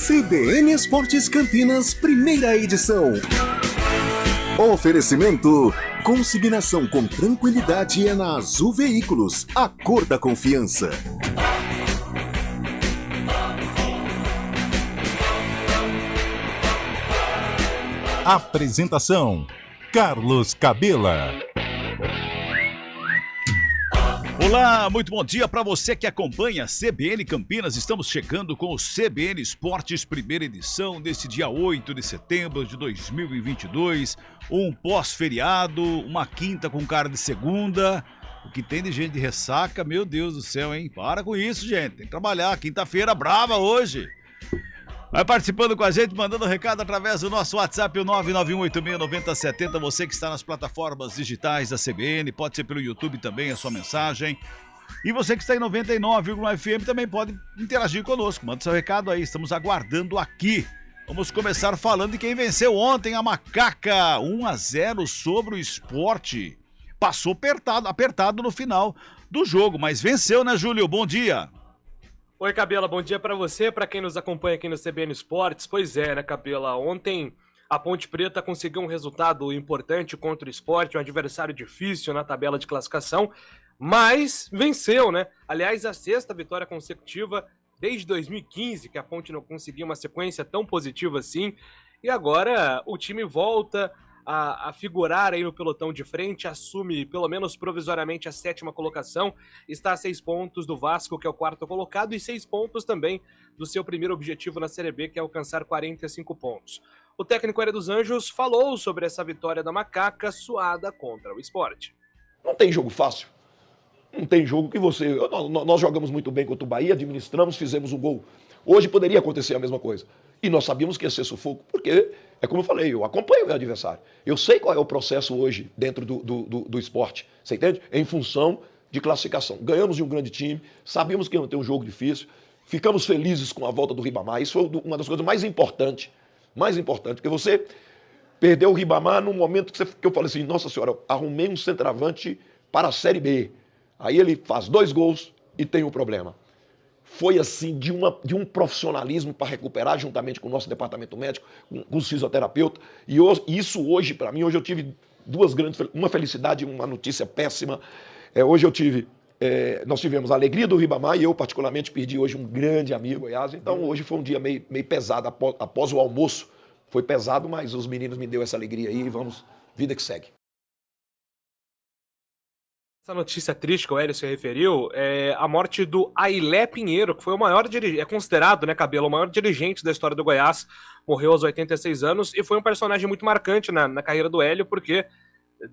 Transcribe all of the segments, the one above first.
CBN Esportes Campinas, primeira edição. Oferecimento: consignação com tranquilidade é na Azul Veículos, a cor da confiança. Apresentação: Carlos Cabela. Olá, muito bom dia para você que acompanha a CBN Campinas. Estamos chegando com o CBN Esportes, primeira edição, desse dia 8 de setembro de 2022. Um pós-feriado, uma quinta com cara de segunda. O que tem de gente de ressaca, meu Deus do céu, hein? Para com isso, gente. Tem que trabalhar. Quinta-feira brava hoje. Vai participando com a gente, mandando recado através do nosso WhatsApp, o 991869070. Você que está nas plataformas digitais da CBN, pode ser pelo YouTube também a sua mensagem. E você que está em 99,1 FM também pode interagir conosco. Manda seu recado aí, estamos aguardando aqui. Vamos começar falando de quem venceu ontem, a Macaca, 1-0 sobre o Sport. Passou apertado no final do jogo, mas venceu, né, Júlio? Bom dia. Oi, Cabela, bom dia pra você, pra quem nos acompanha aqui no CBN Esportes. Pois é, né, Cabela, ontem a Ponte Preta conseguiu um resultado importante contra o Sport, um adversário difícil na tabela de classificação, mas venceu, né? Aliás, a sexta vitória consecutiva desde 2015, que a Ponte não conseguia uma sequência tão positiva assim, e agora o time volta a figurar aí no pelotão de frente, assume pelo menos provisoriamente a sétima colocação, está a 6 pontos do Vasco, que é o quarto colocado, e 6 pontos também do seu primeiro objetivo na Série B, que é alcançar 45 pontos. O técnico Hélio dos Anjos falou sobre essa vitória da Macaca suada contra o Sport. Não tem jogo fácil. Não tem jogo que você... Nós jogamos muito bem contra o Bahia, administramos, fizemos um gol. Hoje poderia acontecer a mesma coisa. E nós sabíamos que ia ser sufoco, porque, é como eu falei, eu acompanho o meu adversário. Eu sei qual é o processo hoje dentro do esporte, você entende? Em função de classificação. Ganhamos de um grande time, sabíamos que ia ter um jogo difícil, ficamos felizes com a volta do Ribamar. Isso foi uma das coisas mais importantes, porque você perdeu o Ribamar num momento que eu falei assim, nossa senhora, arrumei um centroavante para a Série B. Aí ele faz 2 gols e tem um problema. Foi assim, de um profissionalismo para recuperar, juntamente com o nosso departamento médico, com os fisioterapeutas. E isso hoje, para mim, hoje eu tive uma felicidade e uma notícia péssima. Nós tivemos a alegria do Ribamar e eu, particularmente, perdi hoje um grande amigo, Goiás. Então, hoje foi um dia meio pesado, após o almoço. Foi pesado, mas os meninos me deu essa alegria aí e vamos, vida que segue. Essa notícia triste que o Hélio se referiu é a morte do Ailé Pinheiro, que foi o maior dirigente, é considerado, né, Cabelo, o maior dirigente da história do Goiás, morreu aos 86 anos e foi um personagem muito marcante na carreira do Hélio, porque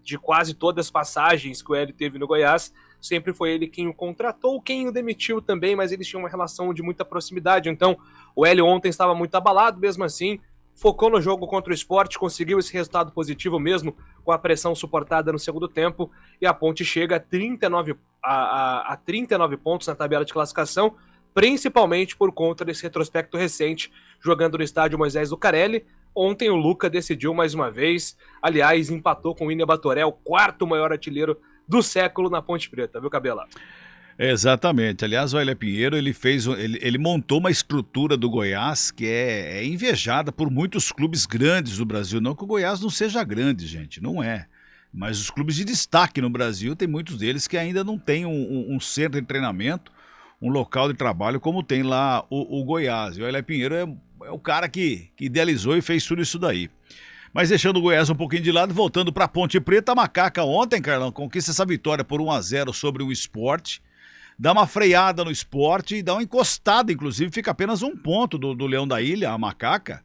de quase todas as passagens que o Hélio teve no Goiás, sempre foi ele quem o contratou, quem o demitiu também, mas eles tinham uma relação de muita proximidade, então o Hélio ontem estava muito abalado, mesmo assim, focou no jogo contra o Sport, conseguiu esse resultado positivo mesmo, com a pressão suportada no segundo tempo, e a Ponte chega a 39 pontos na tabela de classificação, principalmente por conta desse retrospecto recente, jogando no estádio Moisés Lucarelli. Ontem o Luca decidiu mais uma vez, aliás, empatou com o William Batoré, o quarto maior artilheiro do século na Ponte Preta, viu, Cabela? Exatamente. Aliás, o Ailé Pinheiro, ele montou uma estrutura do Goiás que é invejada por muitos clubes grandes do Brasil. Não que o Goiás não seja grande, gente, não é. Mas os clubes de destaque no Brasil, tem muitos deles que ainda não têm um centro de treinamento, um local de trabalho como tem lá o Goiás. E o Ailé Pinheiro é o cara que idealizou e fez tudo isso daí. Mas deixando o Goiás um pouquinho de lado, voltando para a Ponte Preta, a Macaca ontem, Carlão, conquista essa vitória por 1-0 sobre o Sport. Dá uma freada no Sport e dá uma encostada, inclusive, fica apenas 1 ponto do Leão da Ilha, a Macaca.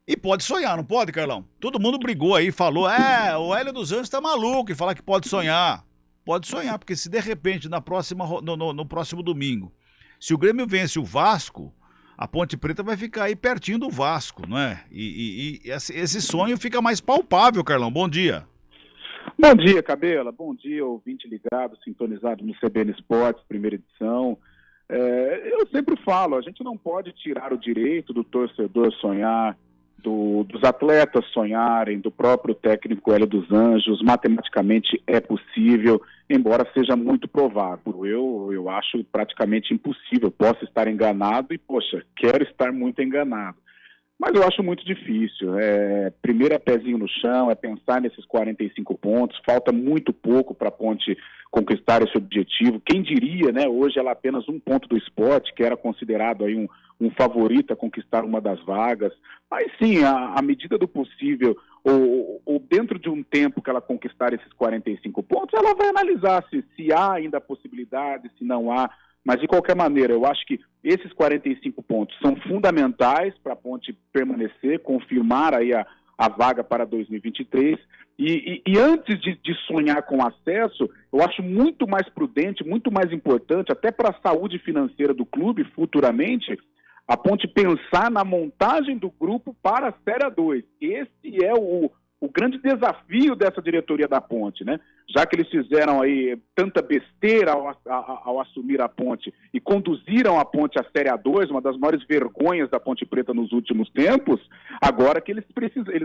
E pode sonhar, não pode, Carlão? Todo mundo brigou aí, falou, o Hélio dos Anjos tá maluco em falar que pode sonhar. Pode sonhar, porque se de repente no próximo domingo, se o Grêmio vence o Vasco, a Ponte Preta vai ficar aí pertinho do Vasco, não é? E esse sonho fica mais palpável, Carlão. Bom dia. Bom dia, Cabela. Bom dia, ouvinte ligado, sintonizado no CBN Esportes, primeira edição. Eu sempre falo, a gente não pode tirar o direito do torcedor sonhar, dos atletas sonharem, do próprio técnico Hélio dos Anjos, matematicamente é possível, embora seja muito provável. Eu acho praticamente impossível. Posso estar enganado e, poxa, quero estar muito enganado. Mas eu acho muito difícil. Primeiro é pezinho no chão, é pensar nesses 45 pontos. Falta muito pouco para a Ponte conquistar esse objetivo. Quem diria, né? Hoje ela é apenas um ponto do Sport, que era considerado aí um favorito a conquistar uma das vagas. Mas sim, à medida do possível, ou dentro de um tempo que ela conquistar esses 45 pontos, ela vai analisar se há ainda possibilidade, se não há. Mas, de qualquer maneira, eu acho que esses 45 pontos são fundamentais para a Ponte permanecer, confirmar aí a vaga para 2023. E antes de sonhar com acesso, eu acho muito mais prudente, muito mais importante, até para a saúde financeira do clube futuramente, a Ponte pensar na montagem do grupo para a Série A2. Esse é o grande desafio dessa diretoria da Ponte, né? Já que eles fizeram aí tanta besteira ao assumir a Ponte e conduziram a Ponte à Série A2, uma das maiores vergonhas da Ponte Preta nos últimos tempos, agora que eles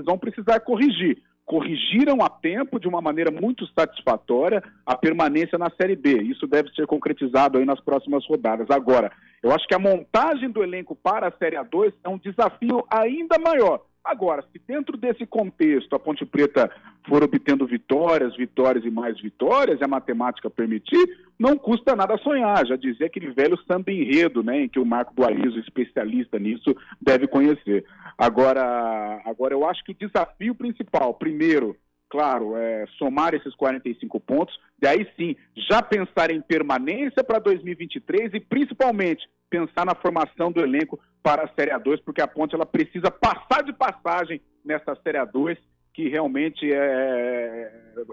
vão precisar corrigir. Corrigiram a tempo, de uma maneira muito satisfatória, a permanência na Série B. Isso deve ser concretizado aí nas próximas rodadas. Agora, eu acho que a montagem do elenco para a Série A2 é um desafio ainda maior. Agora, se dentro desse contexto a Ponte Preta for obtendo vitórias e mais vitórias, e a matemática permitir, não custa nada sonhar. Já dizia aquele velho samba enredo, né, em que o Marco Boalizo, especialista nisso, deve conhecer. Agora eu acho que o desafio principal, primeiro, claro, é somar esses 45 pontos, daí sim, já pensar em permanência para 2023 e principalmente pensar na formação do elenco para a Série A2, porque a Ponte ela precisa passar de passagem nessa Série A2, que realmente é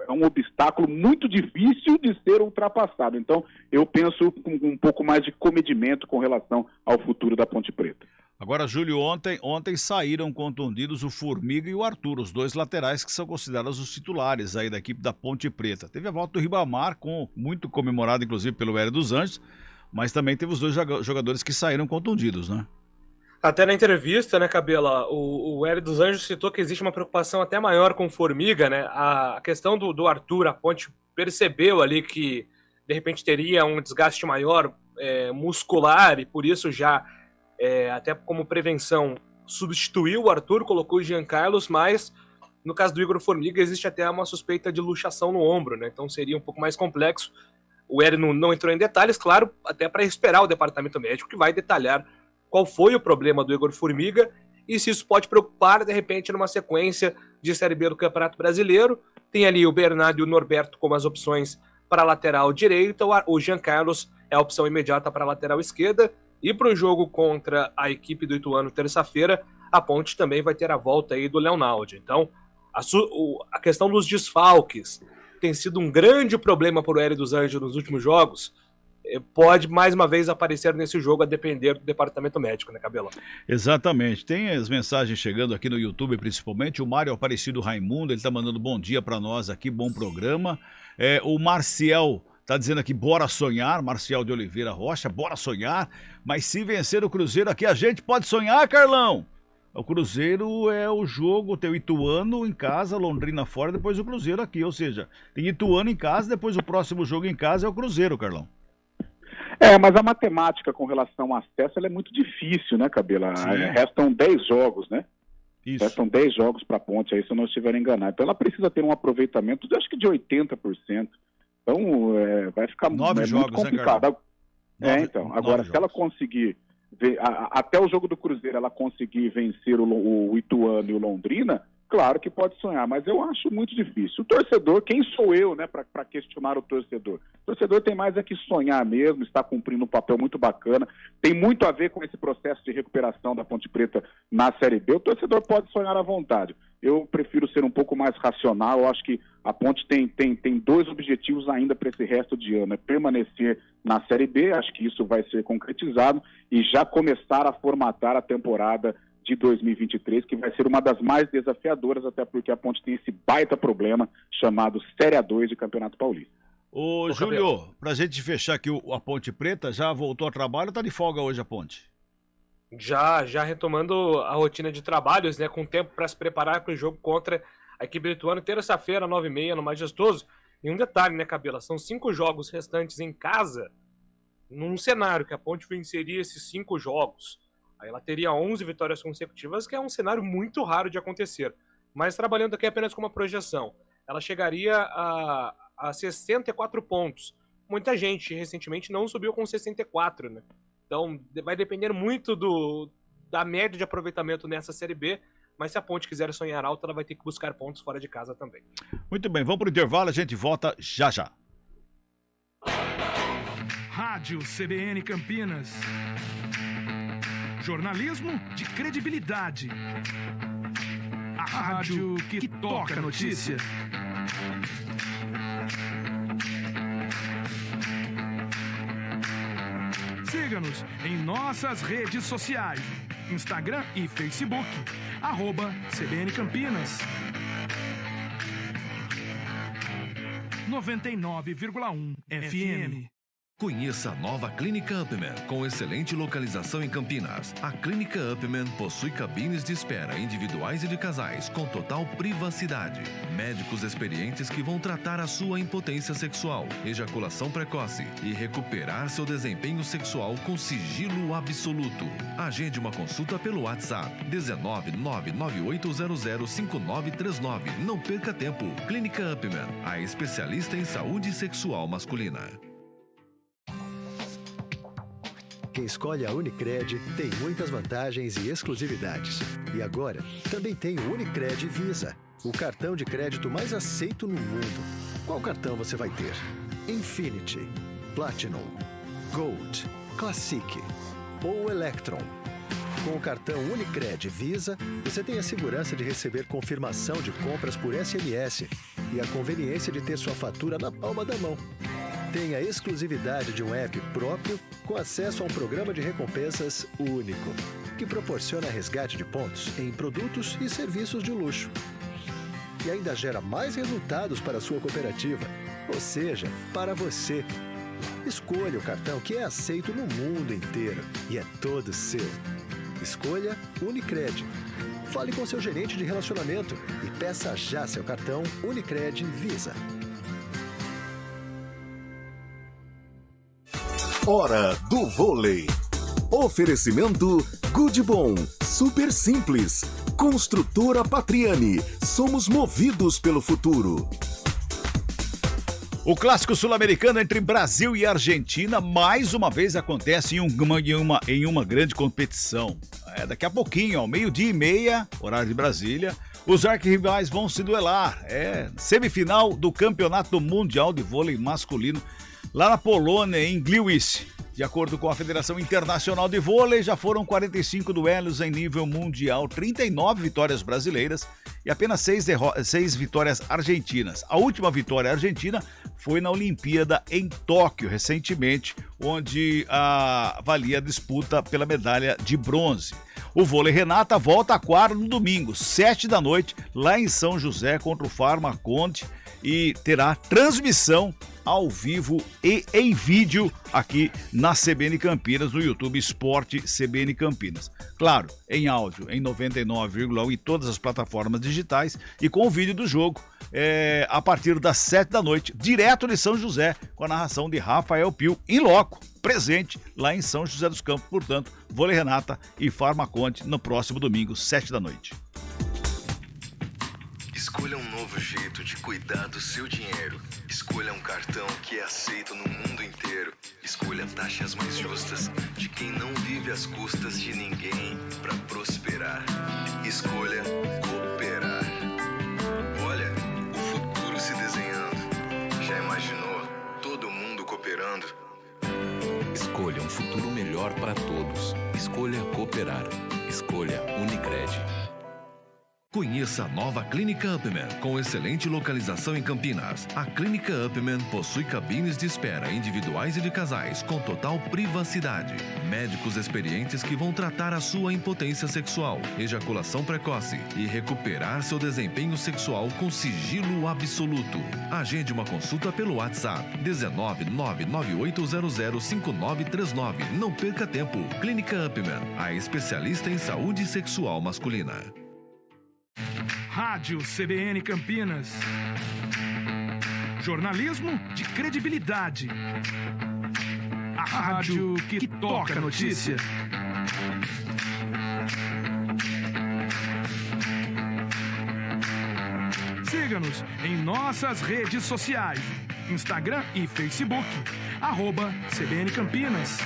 um obstáculo muito difícil de ser ultrapassado. Então, eu penso com um pouco mais de comedimento com relação ao futuro da Ponte Preta. Agora, Júlio, ontem saíram contundidos o Formiga e o Arthur, os dois laterais que são considerados os titulares aí da equipe da Ponte Preta. Teve a volta do Ribamar, muito comemorado inclusive pelo Hélio dos Anjos, mas também teve os dois jogadores que saíram contundidos, né? Até na entrevista, né, Cabela, o Hélio dos Anjos citou que existe uma preocupação até maior com o Formiga, né? A questão do Arthur, a Ponte percebeu ali que de repente teria um desgaste maior muscular e por isso já, até como prevenção, substituiu o Arthur, colocou o Jean Carlos, mas no caso do Igor Formiga existe até uma suspeita de luxação no ombro, né? Então seria um pouco mais complexo. O Hélio não entrou em detalhes, claro, até para esperar o departamento médico que vai detalhar qual foi o problema do Igor Formiga e se isso pode preocupar, de repente, numa sequência de Série B do Campeonato Brasileiro. Tem ali o Bernardo e o Norberto como as opções para a lateral direita, o Jean Carlos é a opção imediata para a lateral esquerda, e para o jogo contra a equipe do Ituano terça-feira, a Ponte também vai ter a volta aí do Leonaldi. Então, a questão dos desfalques tem sido um grande problema para o Hélio dos Anjos nos últimos jogos, pode mais uma vez aparecer nesse jogo a depender do departamento médico, né, Cabelo? Exatamente. Tem as mensagens chegando aqui no YouTube, principalmente. O Mário Aparecido Raimundo, ele está mandando bom dia para nós aqui, bom programa. O Marcial está dizendo aqui, bora sonhar. Marcial de Oliveira Rocha, bora sonhar. Mas se vencer o Cruzeiro aqui, a gente pode sonhar, Carlão? O Cruzeiro é o jogo, tem o Ituano em casa, Londrina fora, depois o Cruzeiro aqui. Ou seja, tem Ituano em casa, depois o próximo jogo em casa é o Cruzeiro, Carlão. Mas a matemática com relação ao acesso ela é muito difícil, né, Cabela? Restam 10 jogos, né? Isso. Restam 10 jogos para a Ponte, aí se eu não estiver enganado. Então ela precisa ter um aproveitamento, acho que de 80%. Então vai ficar 9 jogos, muito complicado. Né, então. Agora, se ela conseguir, até o jogo do Cruzeiro, ela conseguir vencer o Ituano e o Londrina, claro que pode sonhar, mas eu acho muito difícil. O torcedor, quem sou eu, né, para questionar o torcedor? O torcedor tem mais que sonhar mesmo, está cumprindo um papel muito bacana, tem muito a ver com esse processo de recuperação da Ponte Preta na Série B. O torcedor pode sonhar à vontade. Eu prefiro ser um pouco mais racional. Eu acho que a Ponte tem 2 objetivos ainda para esse resto de ano. É permanecer na Série B, acho que isso vai ser concretizado, e já começar a formatar a temporada de 2023, que vai ser uma das mais desafiadoras, até porque a Ponte tem esse baita problema chamado Série A2 de Campeonato Paulista. Ô Júlio, pra gente fechar aqui a Ponte Preta, já voltou ao trabalho ou tá de folga hoje a Ponte? Já retomando a rotina de trabalhos, né, com tempo para se preparar para o jogo contra a equipe do Ituano, terça-feira, 9h30, no Majestoso. E um detalhe, né, Cabela? São 5 jogos restantes em casa, num cenário que a Ponte venceria esses 5 jogos. Aí ela teria 11 vitórias consecutivas, que é um cenário muito raro de acontecer. Mas trabalhando aqui apenas com uma projeção, ela chegaria a 64 pontos. Muita gente recentemente não subiu com 64, né? Então vai depender muito da média de aproveitamento nessa Série B, mas se a Ponte quiser sonhar alto, ela vai ter que buscar pontos fora de casa também. Muito bem, vamos para o intervalo, a gente volta já já. Rádio CBN Campinas. Jornalismo de credibilidade. A rádio que toca a notícia. Siga-nos em nossas redes sociais, Instagram e Facebook, @CBN Campinas. 99,1 FM. Conheça a nova Clínica Upman, com excelente localização em Campinas. A Clínica Upman possui cabines de espera individuais e de casais, com total privacidade. Médicos experientes que vão tratar a sua impotência sexual, ejaculação precoce e recuperar seu desempenho sexual com sigilo absoluto. Agende uma consulta pelo WhatsApp 19998005939. Não perca tempo. Clínica Upman, a especialista em saúde sexual masculina. Quem escolhe a Unicred tem muitas vantagens e exclusividades. E agora, também tem o Unicred Visa, o cartão de crédito mais aceito no mundo. Qual cartão você vai ter? Infinity, Platinum, Gold, Classic ou Electron? Com o cartão Unicred Visa, você tem a segurança de receber confirmação de compras por SMS e a conveniência de ter sua fatura na palma da mão. Tem a exclusividade de um app próprio com acesso a um programa de recompensas único, que proporciona resgate de pontos em produtos e serviços de luxo. E ainda gera mais resultados para a sua cooperativa, ou seja, para você. Escolha o cartão que é aceito no mundo inteiro e é todo seu. Escolha Unicred. Fale com seu gerente de relacionamento e peça já seu cartão Unicred Visa. Hora do vôlei. Oferecimento Good Bom, super simples. Construtora Patriani, somos movidos pelo futuro. O clássico sul-americano entre Brasil e Argentina mais uma vez acontece em uma grande competição. Daqui a pouquinho, ao 12h30, horário de Brasília, os arquirrivais vão se duelar. Semifinal do Campeonato Mundial de Vôlei Masculino lá na Polônia, em Gliwice. De acordo com a Federação Internacional de Vôlei, já foram 45 duelos em nível mundial, 39 vitórias brasileiras e apenas 6 vitórias argentinas. A última vitória argentina foi na Olimpíada em Tóquio, recentemente, onde valia a disputa pela medalha de bronze. O vôlei Renata volta a quadra no domingo, 7h, lá em São José, contra o Farmaconde, e terá transmissão ao vivo e em vídeo aqui na CBN Campinas, no YouTube Esporte CBN Campinas. Claro, em áudio, em 99,1 em todas as plataformas digitais e com o vídeo do jogo a partir das 7h, direto de São José, com a narração de Rafael Pio, em loco, presente lá em São José dos Campos. Portanto, vôlei Renata e Farmaconde no próximo domingo, 7h. Escolha um novo jeito de cuidar do seu dinheiro. Escolha um cartão que é aceito no mundo inteiro. Escolha taxas mais justas de quem não vive às custas de ninguém para prosperar. Escolha cooperar. Olha, o futuro se desenhando. Já imaginou todo mundo cooperando? Escolha um futuro melhor para todos. Escolha cooperar. Escolha Unicred. Conheça a nova Clínica Upman, com excelente localização em Campinas. A Clínica Upman possui cabines de espera individuais e de casais, com total privacidade. Médicos experientes que vão tratar a sua impotência sexual, ejaculação precoce e recuperar seu desempenho sexual com sigilo absoluto. Agende uma consulta pelo WhatsApp 19998005939. Não perca tempo. Clínica Upman, a especialista em saúde sexual masculina. Rádio CBN Campinas. Jornalismo de credibilidade. A rádio que toca a notícia. Siga-nos em nossas redes sociais. Instagram e Facebook. @CBN Campinas.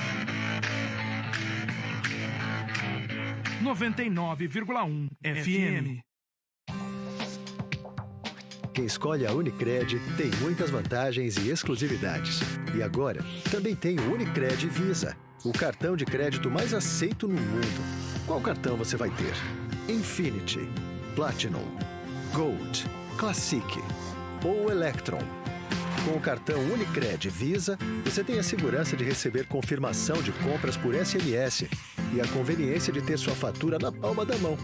99,1 FM. Quem escolhe a Unicred tem muitas vantagens e exclusividades. E agora, também tem o Unicred Visa, o cartão de crédito mais aceito no mundo. Qual cartão você vai ter? Infinity, Platinum, Gold, Classic ou Electron? Com o cartão Unicred Visa, você tem a segurança de receber confirmação de compras por SMS e a conveniência de ter sua fatura na palma da mão.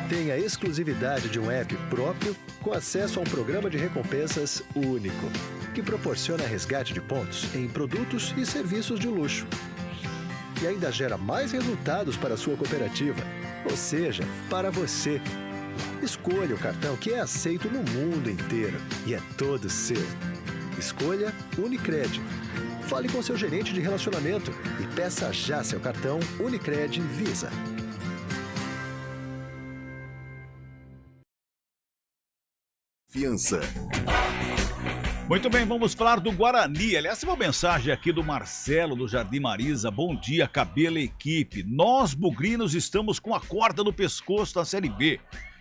Tem a exclusividade de um app próprio com acesso a um programa de recompensas único, que proporciona resgate de pontos em produtos e serviços de luxo. E ainda gera mais resultados para a sua cooperativa, ou seja, para você. Escolha o cartão que é aceito no mundo inteiro e é todo seu. Escolha Unicred. Fale com seu gerente de relacionamento e peça já seu cartão Unicred Visa. Fiança. Muito bem, vamos falar do Guarani. Aliás, tem uma mensagem aqui do Marcelo, do Jardim Marisa. Bom dia, Cabelo e equipe. Nós, bugrinos, estamos com a corda no pescoço da Série B.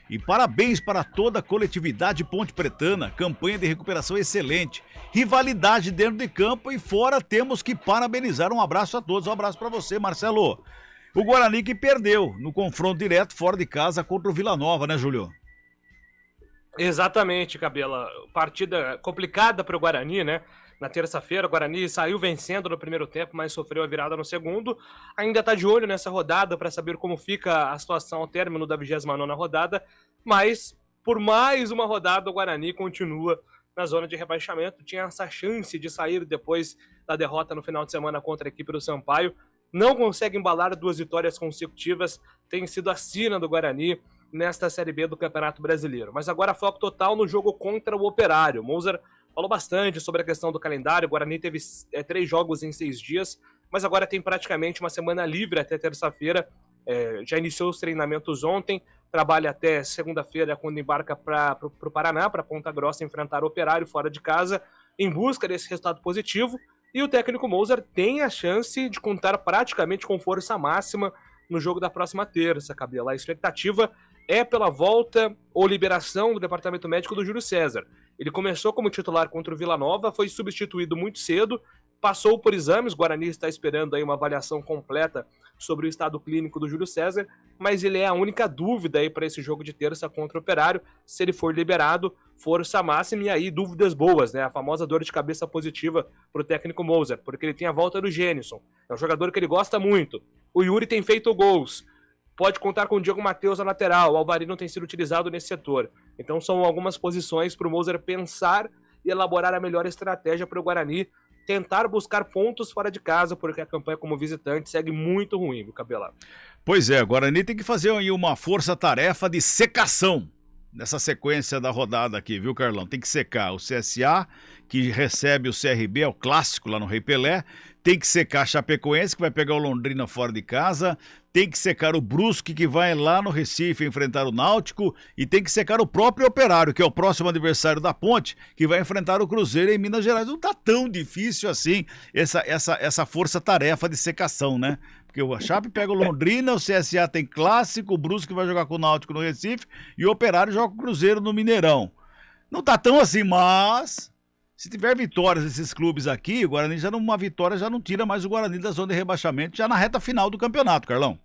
E parabéns para toda a coletividade ponte pretana. Campanha de recuperação excelente. Rivalidade dentro de campo e fora, temos que parabenizar. Um abraço a todos. Um abraço para você, Marcelo. O Guarani que perdeu no confronto direto fora de casa contra o Vila Nova, né, Júlio? Exatamente, Cabela. Partida complicada para o Guarani, né? Na terça-feira, o Guarani saiu vencendo no primeiro tempo, mas sofreu a virada no segundo. Ainda está de olho nessa rodada para saber como fica a situação ao término da 29ª rodada. Mas, por mais uma rodada, o Guarani continua na zona de rebaixamento. Tinha essa chance de sair depois da derrota no final de semana contra a equipe do Sampaio. Não consegue embalar 2 vitórias consecutivas. Tem sido a sina do Guarani nesta Série B do Campeonato Brasileiro. Mas agora foco total no jogo contra o Operário. O Moser falou bastante sobre a questão do calendário. O Guarani teve 3 jogos em 6 dias, mas agora tem praticamente uma semana livre até terça-feira. Já iniciou os treinamentos ontem, trabalha até segunda-feira, quando embarca para o Paraná, para Ponta Grossa, enfrentar o Operário fora de casa, em busca desse resultado positivo. E o técnico Moser tem a chance de contar praticamente com força máxima no jogo da próxima terça, Cabela. A expectativa é pela volta ou liberação do departamento médico do Júlio César. Ele começou como titular contra o Vila Nova, foi substituído muito cedo, passou por exames, o Guarani está esperando aí uma avaliação completa sobre o estado clínico do Júlio César, mas ele é a única dúvida aí para esse jogo de terça contra o Operário. Se ele for liberado, força máxima, e aí dúvidas boas, né? A famosa dor de cabeça positiva para o técnico Moser, porque ele tem a volta do Gênison, é um jogador que ele gosta muito. O Yuri tem feito gols. Pode contar com o Diego Matheus na lateral. O Alvarino tem sido utilizado nesse setor. Então são algumas posições para o Moser pensar e elaborar a melhor estratégia para o Guarani tentar buscar pontos fora de casa, porque a campanha como visitante segue muito ruim, viu, Cabela? Pois é, o Guarani tem que fazer aí uma força-tarefa de secação nessa sequência da rodada aqui, viu, Carlão? Tem que secar o CSA, que recebe o CRB, é o clássico lá no Rei Pelé. Tem que secar a Chapecoense, que vai pegar o Londrina fora de casa. Tem que secar o Brusque, que vai lá no Recife enfrentar o Náutico. E tem que secar o próprio Operário, que é o próximo adversário da Ponte, que vai enfrentar o Cruzeiro em Minas Gerais. Não tá tão difícil assim essa força-tarefa de secação, né? Porque o Chape pega o Londrina, o CSA tem clássico, o Brusque vai jogar com o Náutico no Recife e o Operário joga com o Cruzeiro no Mineirão. Não tá tão assim, mas se tiver vitórias desses clubes aqui, o Guarani uma vitória já não tira mais o Guarani da zona de rebaixamento, já na reta final do campeonato, Carlão.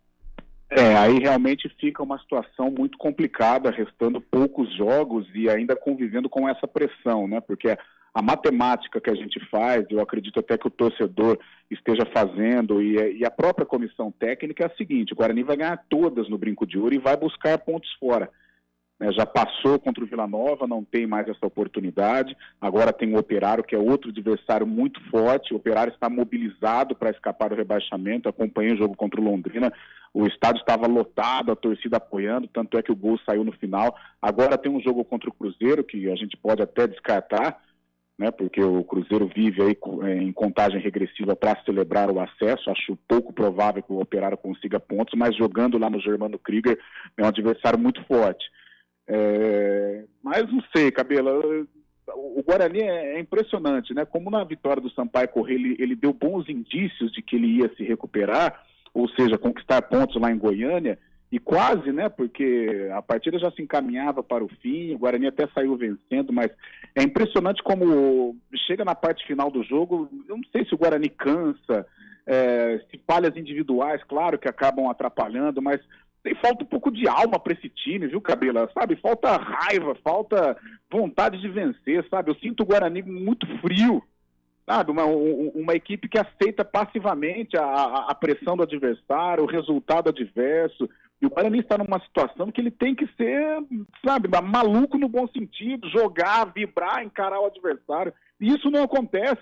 Aí realmente fica uma situação muito complicada, restando poucos jogos e ainda convivendo com essa pressão, né? Porque a matemática que a gente faz, eu acredito até que o torcedor esteja fazendo, e a própria comissão técnica é a seguinte: o Guarani vai ganhar todas no Brinco de Ouro e vai buscar pontos fora. Já passou contra o Vila Nova, não tem mais essa oportunidade. Agora tem o Operário, que é outro adversário muito forte. O Operário está mobilizado para escapar do rebaixamento. Acompanhei o jogo contra o Londrina. O estádio estava lotado, a torcida apoiando, tanto é que o gol saiu no final. Agora tem um jogo contra o Cruzeiro, que a gente pode até descartar, né, porque o Cruzeiro vive aí em contagem regressiva para celebrar o acesso. Acho pouco provável que o Operário consiga pontos, mas jogando lá no Germano Krieger é um adversário muito forte. Mas não sei, Cabela, o Guarani é impressionante, né? Como na vitória do Sampaio Corrêa ele deu bons indícios de que ele ia se recuperar, ou seja, conquistar pontos lá em Goiânia, e quase, né? Porque a partida já se encaminhava para o fim, o Guarani até saiu vencendo, mas é impressionante como chega na parte final do jogo. Eu não sei se o Guarani cansa, se falhas individuais, claro que acabam atrapalhando, mas falta um pouco de alma para esse time, viu, Cabela? Sabe, falta raiva, falta vontade de vencer, sabe? Eu sinto o Guarani muito frio, sabe? Uma equipe que aceita passivamente a pressão do adversário, o resultado adverso. E o Guarani está numa situação que ele tem que ser, sabe, maluco no bom sentido, jogar, vibrar, encarar o adversário. E isso não acontece.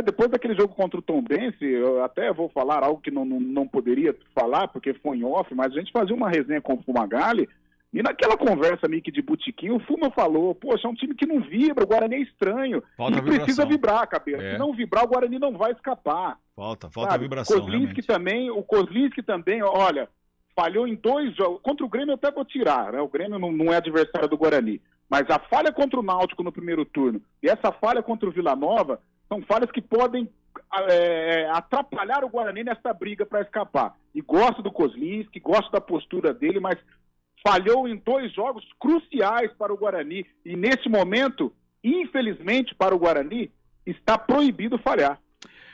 Depois daquele jogo contra o Tombense, eu até vou falar algo que não poderia falar, porque foi em off, mas a gente fazia uma resenha com o Fumagalli, e naquela conversa meio que de botiquim, o Fuma falou: poxa, é um time que não vibra, o Guarani é estranho, e precisa vibrar, Cabelo. Se não vibrar, o Guarani não vai escapar. Falta a vibração, o Kozlinski também, olha, falhou em 2 jogos, contra o Grêmio eu até vou tirar, né? O Grêmio não é adversário do Guarani, mas a falha contra o Náutico no primeiro turno, e essa falha contra o Vila Nova, são falhas que podem atrapalhar o Guarani nessa briga para escapar. E gosto do Kozlinski, gosto da postura dele, mas falhou em 2 jogos cruciais para o Guarani. E nesse momento, infelizmente para o Guarani, está proibido falhar.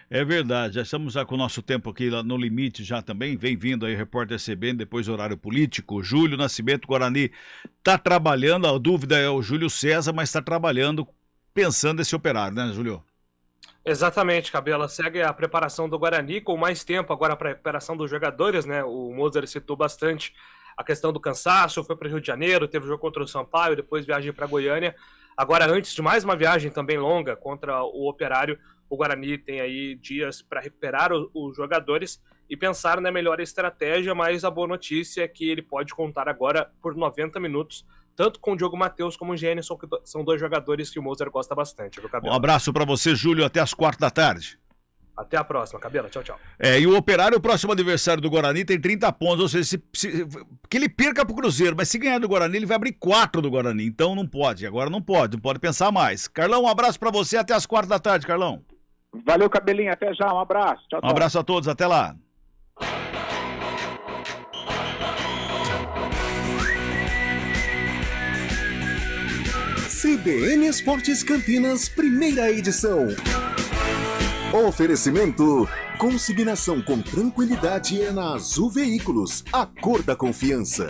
É verdade, já estamos com o nosso tempo aqui no limite já também. Vem vindo aí o repórter CBN, depois horário político. Júlio Nascimento, Guarani está trabalhando, a dúvida é o Júlio César, mas está trabalhando pensando nesse Operário, né, Júlio? Exatamente, Cabela. Segue a preparação do Guarani com mais tempo agora para a preparação dos jogadores, né? O Mozart citou bastante a questão do cansaço, foi para o Rio de Janeiro, teve jogo contra o Sampaio, depois viagem para Goiânia. Agora, antes de mais uma viagem também longa contra o Operário, o Guarani tem aí dias para recuperar os jogadores e pensar na melhor estratégia, mas a boa notícia é que ele pode contar agora por 90 minutos, tanto com o Diogo Matheus como o Gênison, que são 2 jogadores que o Mozart gosta bastante. Viu, Cabela? Um abraço para você, Júlio, até às 4h. Até a próxima, Cabela. Tchau, tchau. E o Operário, o próximo adversário do Guarani, tem 30 pontos, ou seja, que ele perca pro Cruzeiro, mas se ganhar do Guarani, ele vai abrir 4 do Guarani, então não pode, agora não pode pensar mais. Carlão, um abraço para você, até às 4h, Carlão. Valeu, Cabelinho, até já, um abraço. Tchau, tchau. Um abraço a todos, até lá. CBN Esportes Campinas, primeira edição. Oferecimento: consignação com tranquilidade é na Azul Veículos, a cor da confiança.